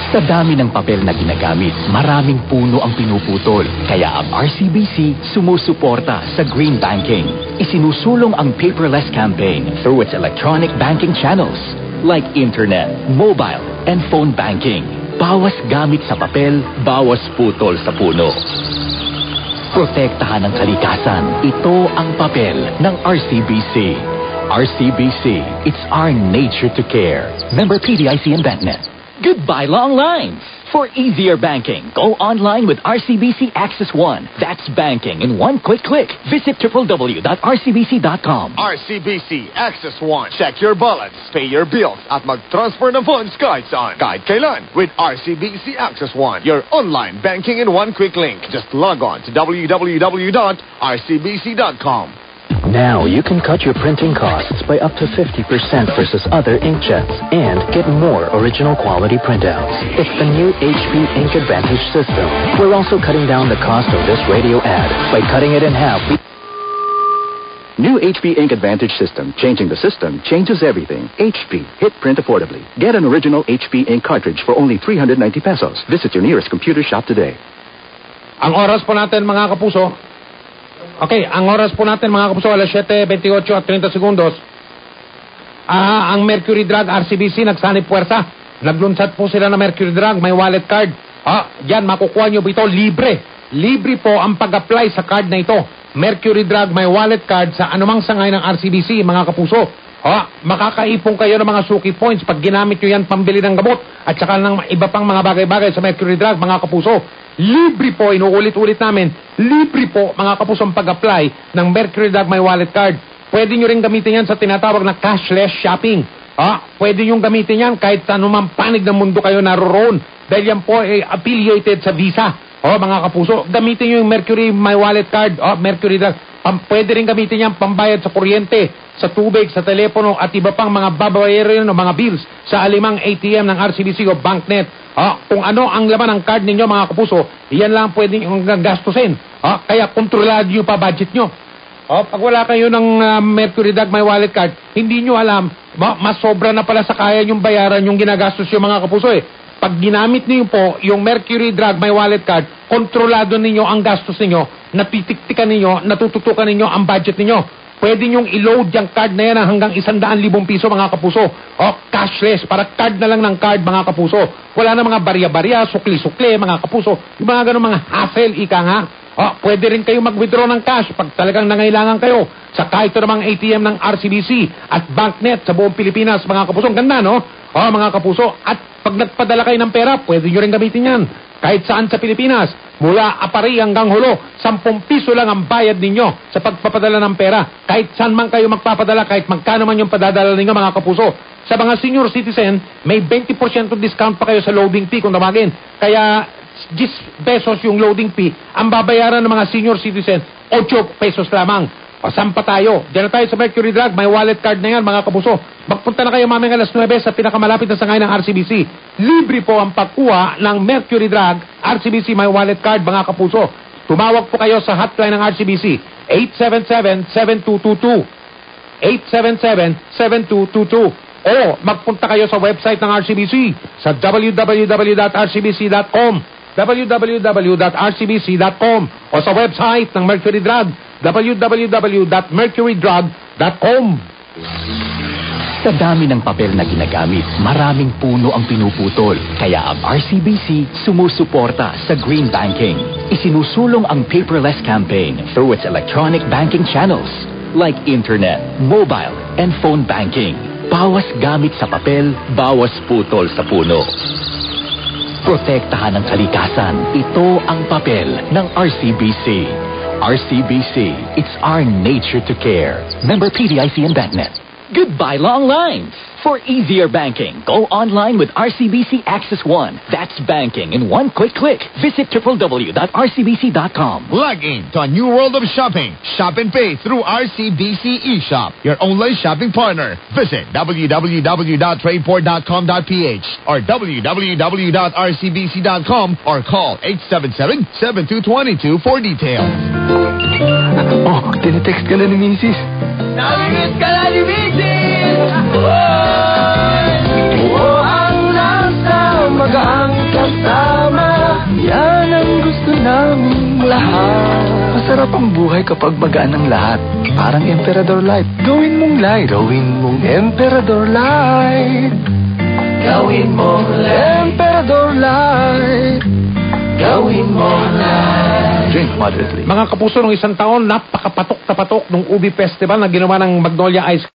Sa dami ng papel na ginagamit, maraming puno ang pinuputol. Kaya ang RCBC sumusuporta sa green banking. Isinusulong ang paperless campaign through its electronic banking channels like internet, mobile, and phone banking. Bawas gamit sa papel, bawas putol sa puno. Protektahan ang kalikasan. Ito ang papel ng RCBC. RCBC, it's our nature to care. Member PDIC and BancNet. Goodbye long lines. For easier banking, go online with RCBC Access One. That's banking in one quick click. Visit www.rcbc.com. RCBC Access One. Check your balance, pay your bills, at mag-transfer ng funds kahit saan, kahit kailan. With RCBC Access One, your online banking in one quick link. Just log on to www.rcbc.com. Now you can cut your printing costs by up to 50% versus other inkjets and get more original quality printouts. It's the new HP Ink Advantage system. We're also cutting down the cost of this radio ad by cutting it in half. New HP Ink Advantage system. Changing the system changes everything. HP. Hit print affordably. Get an original HP Ink cartridge for only 390 pesos. Visit your nearest computer shop today. Ang oras po natin mga kapuso. Okay, ang oras po natin mga kapuso, alas 7:28 at 30 segundos. Ang Mercury Drug RCBC nagsanib puwersa. Naglunsad po sila ng Mercury Drug, may wallet card. Yan, makukuha nyo ito libre. Libre po ang pag-apply sa card na ito. Mercury Drug, may wallet card sa anumang sangay ng RCBC, mga kapuso. Makakaipong kayo ng mga suki points pag ginamit nyo yan pambili ng gamot at saka ng iba pang mga bagay-bagay sa Mercury Drug, mga kapuso. Libre po, inuulit-ulit namin, libre po mga kapuso ang pag-apply ng Mercury Drug My Wallet Card. Pwede nyo rin gamitin yan sa tinatawag na cashless shopping. Pwede nyo gamitin yan kahit sa anumang panig ng mundo kayo naroon dahil yan po ay affiliated sa Visa. Mga kapuso, gamitin nyo yung Mercury My Wallet Card, Mercury Drug. Pwede rin gamitin yan pambayad sa kuryente, sa tubig, sa telepono at iba pang mga babayaran o mga bills sa alimang ATM ng RCBC o BancNet. Kung ano ang laman ng card ninyo mga kapuso, iyan lang pwede nyo gastusin. Kaya kontrolado nyo pa budget nyo. Pag wala kayo ng Mercury Drug My Wallet Card, hindi nyo alam, mas sobra na pala sa kaya nyong bayaran yung ginagastos yung mga kapuso Pag ginamit niyo po yung Mercury Drug My Wallet Card, kontrolado ninyo ang gastos ninyo, natitiktikan ninyo, natututukan ninyo ang budget ninyo. Pwede nyong i-load yung card na yan hanggang 100,000 piso mga kapuso. Cashless, para card na lang ng card mga kapuso. Wala na mga barya-barya, sukli-sukli mga kapuso. Yung mga ganun mga hassle, ika nga. Pwede rin kayo mag-withdraw ng cash pag talagang nangailangan kayo sa kahit namang ATM ng RCBC at BancNet sa buong Pilipinas mga kapuso. Ang ganda, no? Mga kapuso. At pag nagpadala kayo ng pera, pwede nyo rin gamitin yan. Kahit saan sa Pilipinas, mula Apari hanggang Hulo, 10 piso lang ang bayad ninyo sa pagpapadala ng pera. Kahit saan man kayo magpapadala, kahit magkano man yung padadala ninyo mga kapuso. Sa mga senior citizen, may 20% discount pa kayo sa loading fee kung tawagin. Kaya 10 pesos yung loading fee, ang babayaran ng mga senior citizen, 8 pesos lamang. Saan pa tayo? Diyan na tayo sa Mercury Drug, may wallet card na yan mga kapuso. Magpunta na kayo mamaya alas 9 sa pinakamalapit na sangay ng RCBC. Libre po ang pagkuha ng Mercury Drug, RCBC may wallet card mga kapuso. Tumawag po kayo sa hotline ng RCBC, 877-7222. 877-7222. O magpunta kayo sa website ng RCBC sa www.rcbc.com www.rcbc.com o sa website ng Mercury Drug www.mercurydrug.com. Sa dami ng papel na ginagamit, maraming puno ang pinuputol. Kaya ang RCBC sumusuporta sa green banking. Isinusulong ang paperless campaign through its electronic banking channels like internet, mobile, and phone banking. Bawas gamit sa papel, bawas putol sa puno. Protektahan ang kalikasan. Ito ang papel ng RCBC. RCBC, it's our nature to care. Member PDIC and BancNet. Goodbye long lines. For easier banking, go online with RCBC Access One. That's banking in one quick click. Visit www.rcbc.com. Log in to a new world of shopping. Shop and pay through RCBC eShop, your online shopping partner. Visit www.tradeport.com.ph or www.rcbc.com or call 877-7222 for details. Tinetext ka na ni Mrs. Nami-miss ka na ni Mrs. Masarap ang buhay kapag magaan ang lahat. Parang Emperador Light. Gawin mong light. Gawin mong Emperador Light. Gawin mong Emperador Light. Gawin mong light. Drink moderately. Mga kapuso, nung isang taon, napakapatok na patok nung Ubi Festival na ginawa ng Magnolia Ice